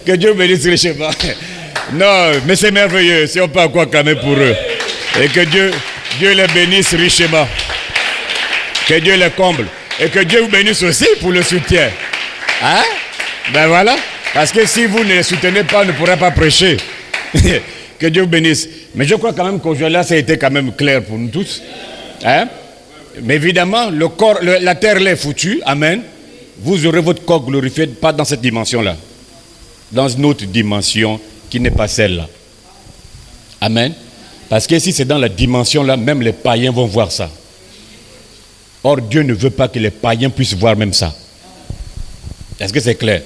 Que Dieu bénisse richement. Non, mais c'est merveilleux. Si on peut encore acclamer pour eux. Et que Dieu les bénisse richement. Que Dieu les comble. Et que Dieu vous bénisse aussi pour le soutien. Hein? Ben voilà. Parce que si vous ne les soutenez pas, on ne pourra pas prêcher. Que Dieu vous bénisse. Mais je crois quand même qu'aujourd'hui, ça a été quand même clair pour nous tous. Hein? Mais évidemment, le corps, la terre l'est foutue. Amen. Vous aurez votre corps glorifié, pas dans cette dimension-là. Dans une autre dimension qui n'est pas celle-là. Amen. Parce que si c'est dans la dimension-là, même les païens vont voir ça. Or, Dieu ne veut pas que les païens puissent voir même ça. Est-ce que c'est clair?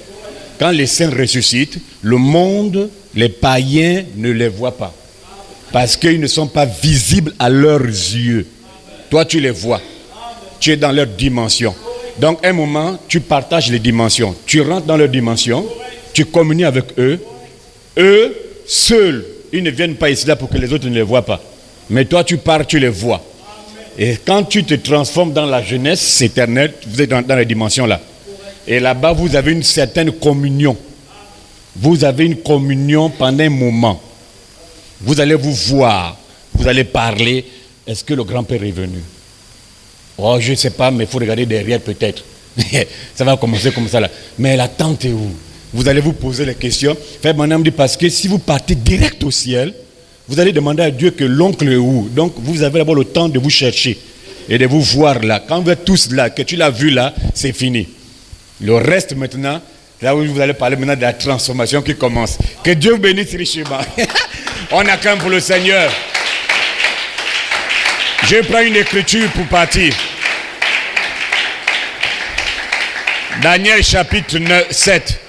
Quand les saints ressuscitent, le monde, les païens ne les voient pas. Parce qu'ils ne sont pas visibles à leurs yeux. Toi, tu les vois. Tu es dans leur dimension. Donc, à un moment, tu partages les dimensions. Tu rentres dans leur dimension, tu communies avec eux. Eux, seuls, ils ne viennent pas ici là pour que les autres ne les voient pas. Mais toi, tu pars, tu les vois. Et quand tu te transformes dans la jeunesse éternelle, vous êtes dans la dimension là. Et là-bas, vous avez une certaine communion. Vous avez une communion pendant un moment. Vous allez vous voir. Vous allez parler. Est-ce que le grand-père est venu? Oh, je ne sais pas, mais il faut regarder derrière peut-être. Ça va commencer comme ça là. Mais la tante est où? Vous allez vous poser les questions. Frère Branham dit parce que si vous partez direct au ciel, vous allez demander à Dieu que l'oncle est où. Donc vous avez d'abord le temps de vous chercher et de vous voir là. Quand vous êtes tous là, que tu l'as vu là, c'est fini. Le reste maintenant, là où vous allez parler maintenant de la transformation qui commence. Que Dieu vous bénisse richement. On acclame pour le Seigneur. Je prends une écriture pour partir. Daniel chapitre 7.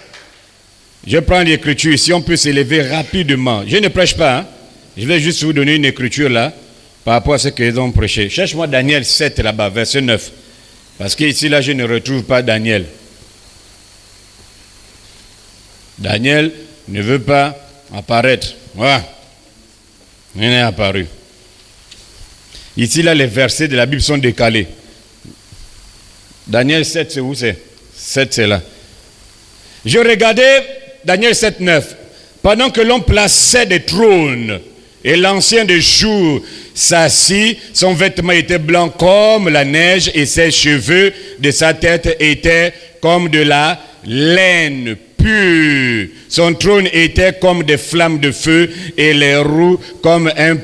Je prends l'écriture. Si on peut s'élever rapidement. Je ne prêche pas. Hein? Je vais juste vous donner une écriture là. Par rapport à ce qu'ils ont prêché. Cherche-moi Daniel 7 là-bas, verset 9. Parce qu'ici là, je ne retrouve pas Daniel. Daniel ne veut pas apparaître. Voilà. Il est apparu. Ici, là, les versets de la Bible sont décalés. Daniel 7, c'est où c'est? 7, c'est là. Je regardais Daniel 7, 9. Pendant que l'on plaçait des trônes et l'ancien des jours s'assit, son vêtement était blanc comme la neige et ses cheveux de sa tête étaient comme de la laine pure. Son trône était comme des flammes de feu et les roues comme un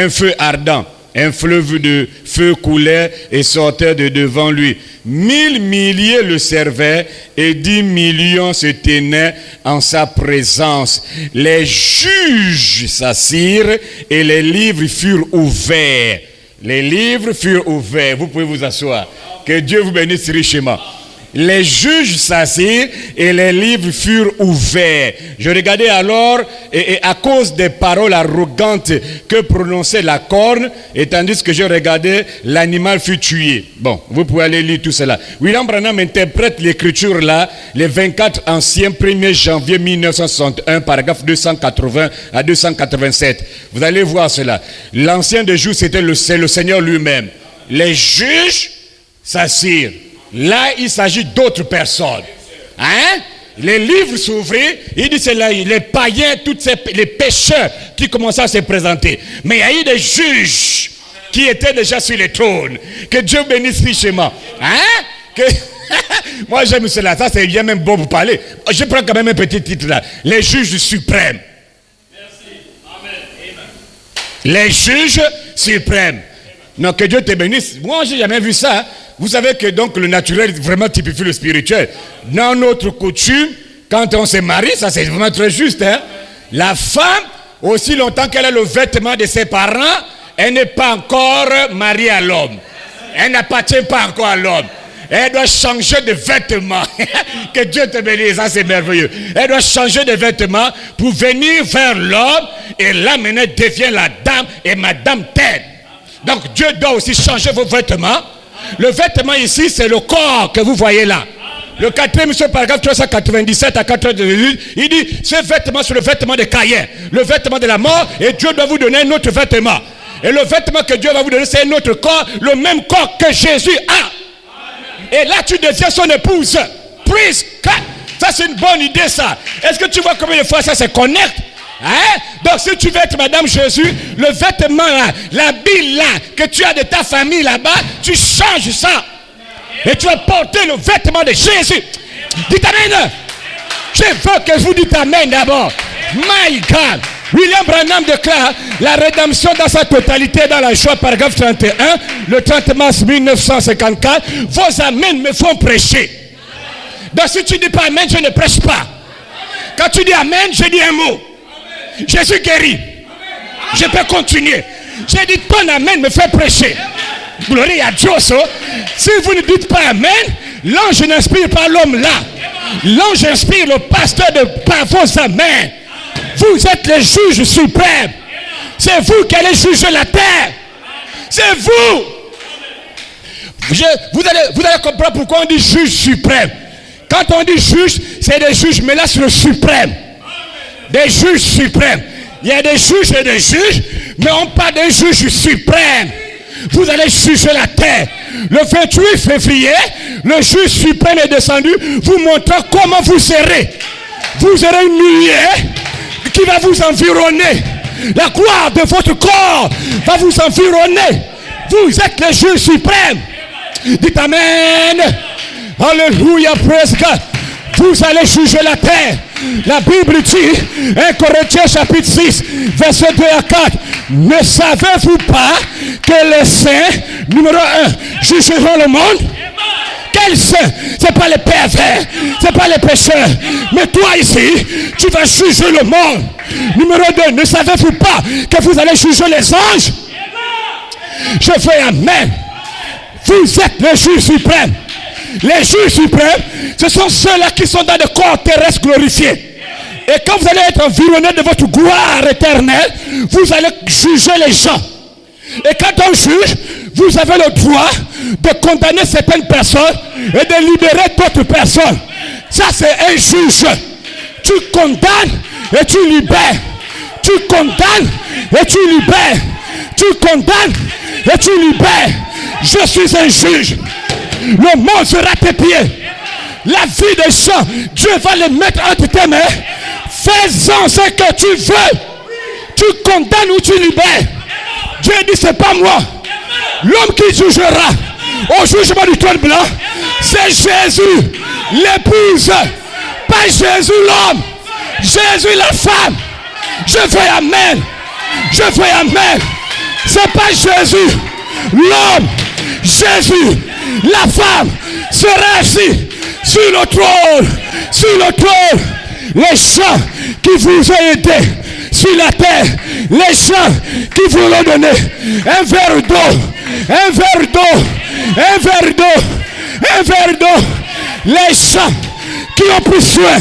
feu ardent. Un fleuve de feu coulait et sortait de devant lui. 1000 milliers le servaient et 10 millions se tenaient en sa présence. Les juges s'assirent et les livres furent ouverts. Les livres furent ouverts. Vous pouvez vous asseoir. Que Dieu vous bénisse richement. Les juges s'assirent et les livres furent ouverts. Je regardais alors, et à cause des paroles arrogantes que prononçait la corne, et tandis que je regardais, l'animal fut tué. Bon, vous pouvez aller lire tout cela. William Branham interprète l'écriture là, les 24 anciens 1er janvier 1961, paragraphe 280 à 287. Vous allez voir cela. L'ancien des jours, c'est le Seigneur lui-même. Les juges s'assirent. Là, il s'agit d'autres personnes. Hein? Les livres s'ouvraient. Il dit c'est là, les païens, les pécheurs qui commençaient à se présenter. Mais il y a eu des juges qui étaient déjà sur les trônes. Que Dieu bénisse richement. Hein? Moi, j'aime cela. Ça, c'est bien même bon pour parler. Je prends quand même un petit titre là. Les juges suprêmes. Merci. Amen. Les juges suprêmes. Non, que Dieu te bénisse. Moi, je n'ai jamais vu ça. Hein? Vous savez que donc le naturel vraiment typifie le spirituel. Dans notre coutume, quand on se marie, ça c'est vraiment très juste. Hein? La femme, aussi longtemps qu'elle a le vêtement de ses parents, elle n'est pas encore mariée à l'homme. Elle n'appartient pas encore à l'homme. Elle doit changer de vêtements. Que Dieu te bénisse, ça c'est merveilleux. Elle doit changer de vêtements pour venir vers l'homme. Et là maintenant devient la dame et madame telle. Donc Dieu doit aussi changer vos vêtements. Le vêtement ici, c'est le corps que vous voyez là. Le 4e paragraphe 397 à 418, il dit, ce vêtement, c'est le vêtement de Caïn, le vêtement de la mort, et Dieu doit vous donner un autre vêtement. Et le vêtement que Dieu va vous donner, c'est un autre corps, le même corps que Jésus a. Et là, tu deviens son épouse. Praise God. Ça, c'est une bonne idée, ça. Est-ce que tu vois combien de fois ça se connecte? Hein? Donc, si tu veux être Madame Jésus, le vêtement là, l'habit là, que tu as de ta famille là-bas, tu changes ça. Et tu vas porter le vêtement de Jésus. Dites Amen. Je veux que vous dites Amen d'abord. My God. William Branham déclare la rédemption dans sa totalité dans la joie, paragraphe 31, le 30 mars 1954. Vos Amen me font prêcher. Donc si tu ne dis pas Amen, je ne prêche pas. Quand tu dis Amen, je dis un mot. Jésus guérit. Je peux continuer. J'ai dit ton Amen me fait prêcher. Gloria a Dieu. Si vous ne dites pas Amen, l'ange n'inspire pas l'homme là. L'ange inspire le pasteur par vos Amen. Vous êtes les juges suprêmes. C'est vous qui allez juger la terre. C'est vous. Vous allez comprendre pourquoi on dit juge suprême. Quand on dit juge, c'est des juges, mais là c'est le suprême. Des juges suprêmes. Il y a des juges et des juges, mais on parle des juges suprêmes. Vous allez juger la terre. Le 28 février, le juge suprême est descendu, vous montrant comment vous serez. Vous aurez une nuée qui va vous environner. La gloire de votre corps va vous environner. Vous êtes le juge suprême. Dites Amen. Alléluia, praise God. Vous allez juger la terre. La Bible dit, 1 Corinthiens chapitre 6, verset 2 à 4. Ne savez-vous pas que les saints, numéro 1, jugeront le monde? Quels saints? Ce n'est pas les pervers, ce n'est pas les pécheurs. Mais toi ici, tu vas juger le monde. Numéro 2, ne savez-vous pas que vous allez juger les anges? Je fais Amen. Vous êtes les juges suprêmes. Les juges suprêmes, ce sont ceux-là qui sont dans le corps terrestre glorifié. Et quand vous allez être environné de votre gloire éternelle, vous allez juger les gens. Et quand on juge, vous avez le droit de condamner certaines personnes et de libérer d'autres personnes. Ça, c'est un juge. Tu condamnes et tu libères. Tu condamnes et tu libères. Tu condamnes et tu libères. Je suis un juge. Le monde sera tes pieds. La vie des gens, Dieu va les mettre entre tes mains. Fais-en ce que tu veux. Tu condamnes ou tu libères. Dieu dit, c'est pas moi. L'homme qui jugera au jugement du trône blanc, c'est Jésus, l'épouse. Pas Jésus l'homme. Jésus la femme. Je fais Amen. Je fais Amen. C'est pas Jésus l'homme. Jésus, la femme, sera assis sur le trône. Sur le trône. Les gens qui vous ont aidé sur la terre, les gens qui vous l'ont donné, un verre d'eau, un verre d'eau, un verre d'eau, un verre d'eau. Les gens qui ont pris soin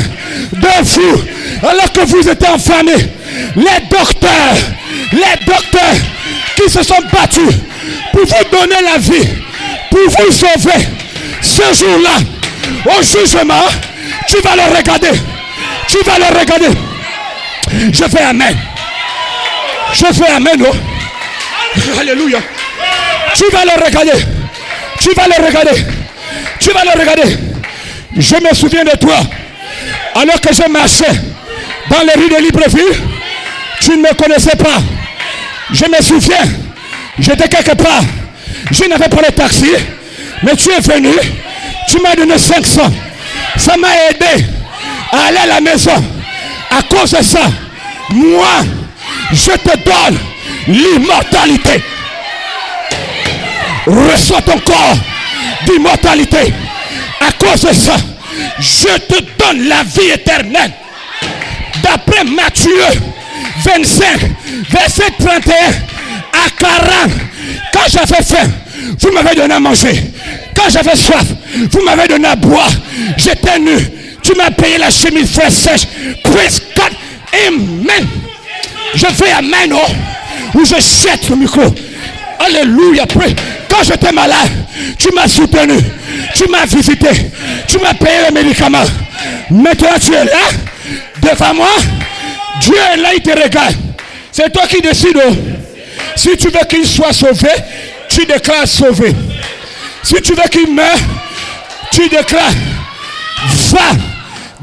de vous alors que vous étiez en famille, les docteurs qui se sont battus pour vous donner la vie, pour vous sauver. Ce jour-là, au jugement, tu vas le regarder. Tu vas le regarder. Je fais Amen. Je fais Amen. Oh. Alléluia. Tu vas le regarder. Tu vas le regarder. Tu vas le regarder. Je me souviens de toi. Alors que je marchais dans les rues de Libreville, tu ne me connaissais pas. Je me souviens. J'étais quelque part. Je n'avais pas de taxi. Mais tu es venu. Tu m'as donné 500. Ça m'a aidé à aller à la maison. À cause de ça, moi, je te donne l'immortalité. Reçois ton corps d'immortalité. À cause de ça, je te donne la vie éternelle. D'après Matthieu 25, verset 31 à 40. Quand j'avais faim, vous m'avez donné à manger. Quand j'avais soif, vous m'avez donné à boire. J'étais nu. Tu m'as payé la chemise fraîche sèche. Praise God. Amen. Je fais Amen. Oh, où je jette le micro. Alléluia. Quand j'étais malade, tu m'as soutenu. Tu m'as visité. Tu m'as payé les médicaments. Maintenant tu es là, devant moi. Dieu est là, il te regarde. C'est toi qui décides. Oh. Si tu veux qu'il soit sauvé, tu déclares sauvé. Si tu veux qu'il meure, tu déclares va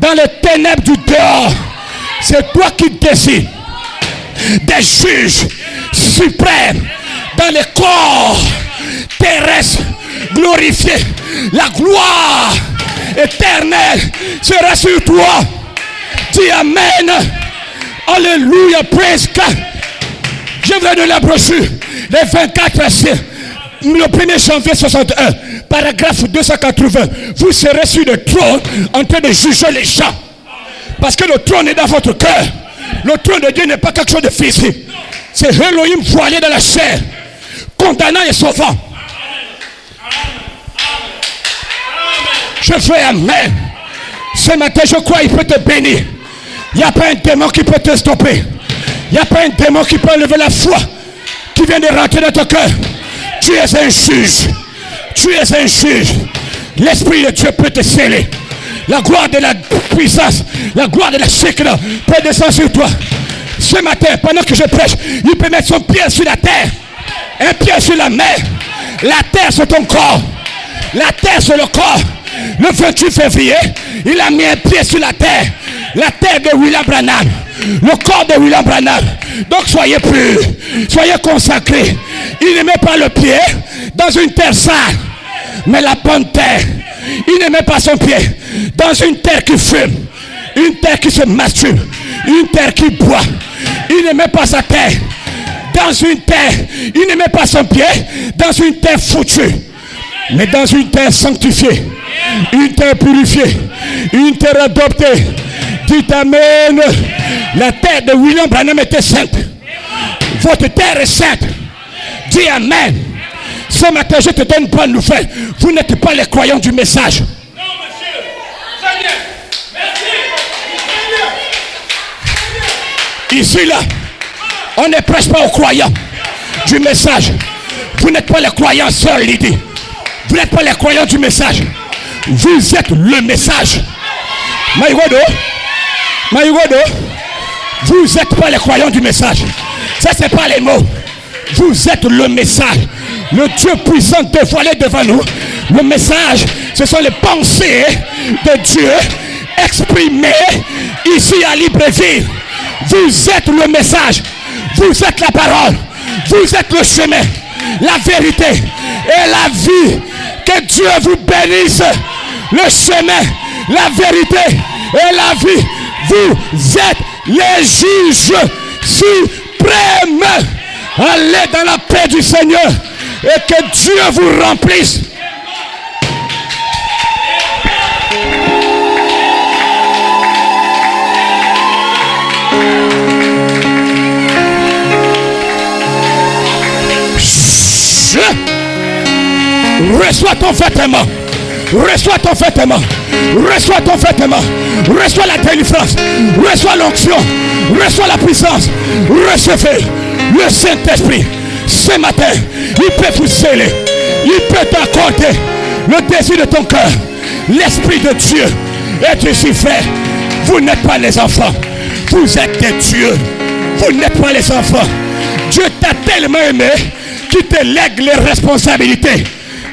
dans les ténèbres du dehors. C'est toi qui décides des juges suprêmes dans les corps terrestres glorifiés. La gloire éternelle sera sur toi. Dis Amen. Alléluia. Praise God. Je vous donne la brochure. Les 24 versets. Le 1er janvier 61. Paragraphe 280. Vous serez sur le trône en train de juger les gens. Parce que le trône est dans votre cœur. Le trône de Dieu n'est pas quelque chose de physique. C'est Elohim voilé dans la chair, condamnant et sauvant. Je fais Amen. Ce matin, je crois qu'il peut te bénir. Il n'y a pas un démon qui peut te stopper. Il n'y a pas un démon qui peut enlever la foi qui vient de rentrer dans ton cœur. Tu es un juge. Tu es un juge. L'Esprit de Dieu peut te sceller. La gloire de la puissance, la gloire de la Shekinah peut descendre sur toi. Ce matin, pendant que je prêche, il peut mettre son pied sur la terre, un pied sur la mer, la terre sur ton corps, la terre sur le corps. Le 28 février, il a mis un pied sur la terre de William Branham, le corps de William Branham. Donc soyez purs, soyez consacrés. Il ne met pas le pied dans une terre sale, mais la bonne terre. Il ne met pas son pied dans une terre qui fume, une terre qui se masturbe, une terre qui boit. Il ne met pas sa terre dans une terre. Il ne met pas son pied dans une terre foutue, mais dans une terre sanctifiée, une terre purifiée, une terre adoptée. Dites Amen. La terre de William Branham était sainte. Votre terre est sainte. Dis Amen. Ce matin, je te donne une bonne nouvelle. Vous n'êtes pas les croyants du message. Non, monsieur. Très bien. Merci. Ici, là, on ne prêche pas aux croyants du message. Vous n'êtes pas les croyants, sœur Lydie. Vous n'êtes pas les croyants du message. Vous êtes le message. Maïgodo. Vous n'êtes pas les croyants du message. Ça, c'est pas les mots. Vous êtes le message. Le Dieu puissant dévoilé devant nous. Le message, ce sont les pensées de Dieu exprimées ici à Libreville. Vous êtes le message. Vous êtes la parole. Vous êtes le chemin, la vérité et la vie. Que Dieu vous bénisse. Le chemin, la vérité et la vie. Vous êtes les juges suprêmes. Allez dans la paix du Seigneur et que Dieu vous remplisse. Reçois ton vêtement. Reçois ton vêtement. Reçois ton vêtement. Reçois la délivrance. Reçois l'onction. Reçois la puissance. Recevez le Saint-Esprit. Ce matin, il peut vous sceller. Il peut t'accorder le désir de ton cœur. L'Esprit de Dieu est ici, frère. Vous n'êtes pas les enfants. Vous êtes des dieux. Vous n'êtes pas les enfants. Dieu t'a tellement aimé qu'il te lègue les responsabilités.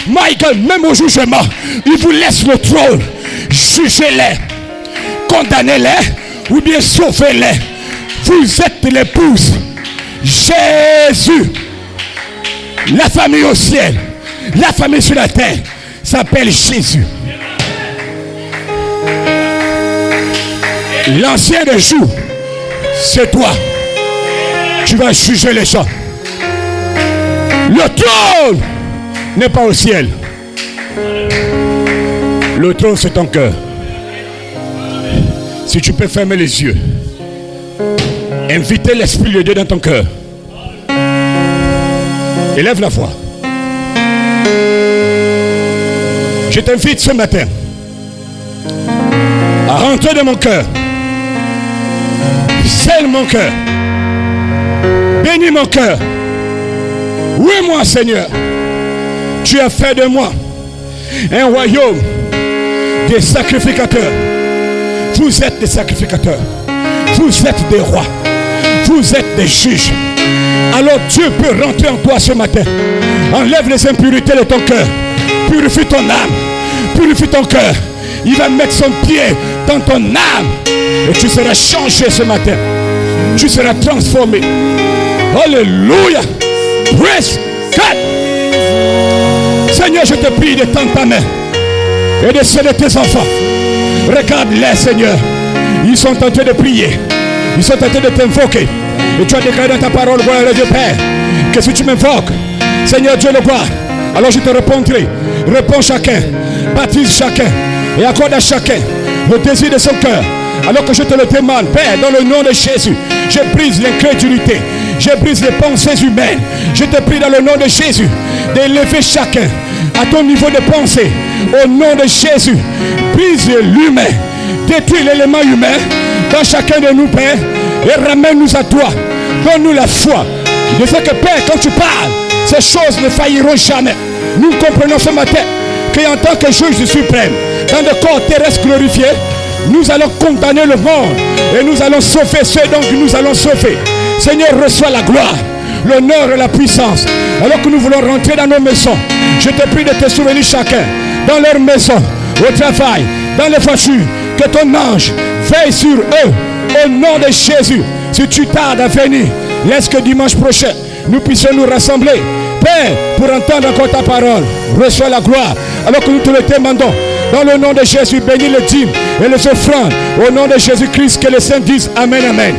Michael, même au jugement, il vous laisse le trône. Jugez-les, condamnez-les ou bien sauvez-les. Vous êtes l'épouse. Jésus, la famille au ciel, la famille sur la terre s'appelle Jésus. L'ancien des jours, c'est toi. Tu vas juger les gens. Le trône n'est pas au ciel. Le trône, c'est ton cœur. Si tu peux fermer les yeux, inviter l'Esprit de Dieu dans ton cœur. Élève la voix. Je t'invite ce matin à rentrer dans mon cœur. Scelle mon cœur. Bénis mon cœur. Oui, moi, Seigneur, tu as fait de moi un royaume des sacrificateurs. Vous êtes des sacrificateurs. Vous êtes des rois. Vous êtes des juges. Alors Dieu peut rentrer en toi ce matin. Enlève les impurités de ton cœur. Purifie ton âme. Purifie ton cœur. Il va mettre son pied dans ton âme. Et tu seras changé ce matin. Tu seras transformé. Alléluia. Praise God. Seigneur, je te prie de tendre ta main et de ceux de tes enfants. Regarde-les, Seigneur. Ils sont en train de prier. Ils sont en train de t'invoquer. Et tu as déclaré dans ta parole, gloire à Dieu Père, que si tu m'invoques, Seigneur Dieu le voit, alors je te répondrai. Réponds chacun, baptise chacun et accorde à chacun le désir de son cœur. Alors que je te le demande, Père, dans le nom de Jésus, je brise l'incrédulité, je brise les pensées humaines. Je te prie dans le nom de Jésus d'élever chacun à ton niveau de pensée. Au nom de Jésus, brise l'humain, détruis l'élément humain dans chacun de nous, Père, et ramène-nous à toi. Donne-nous la foi. Je sais que, Père, quand tu parles, ces choses ne failliront jamais. Nous comprenons ce matin qu'en tant que juge suprême, dans le corps terrestre glorifié, nous allons condamner le monde et nous allons sauver ceux dont nous allons sauver. Seigneur, reçois la gloire, l'honneur et la puissance. Alors que nous voulons rentrer dans nos maisons, je te prie de te souvenir chacun, dans leur maison, au travail, dans les voitures, que ton ange veille sur eux. Au nom de Jésus, si tu tardes à venir, laisse que dimanche prochain, nous puissions nous rassembler, Père, pour entendre encore ta parole. Reçois la gloire, alors que nous te le demandons. Dans le nom de Jésus, bénis le dîme et les offrandes. Au nom de Jésus-Christ, que les saints disent Amen, Amen.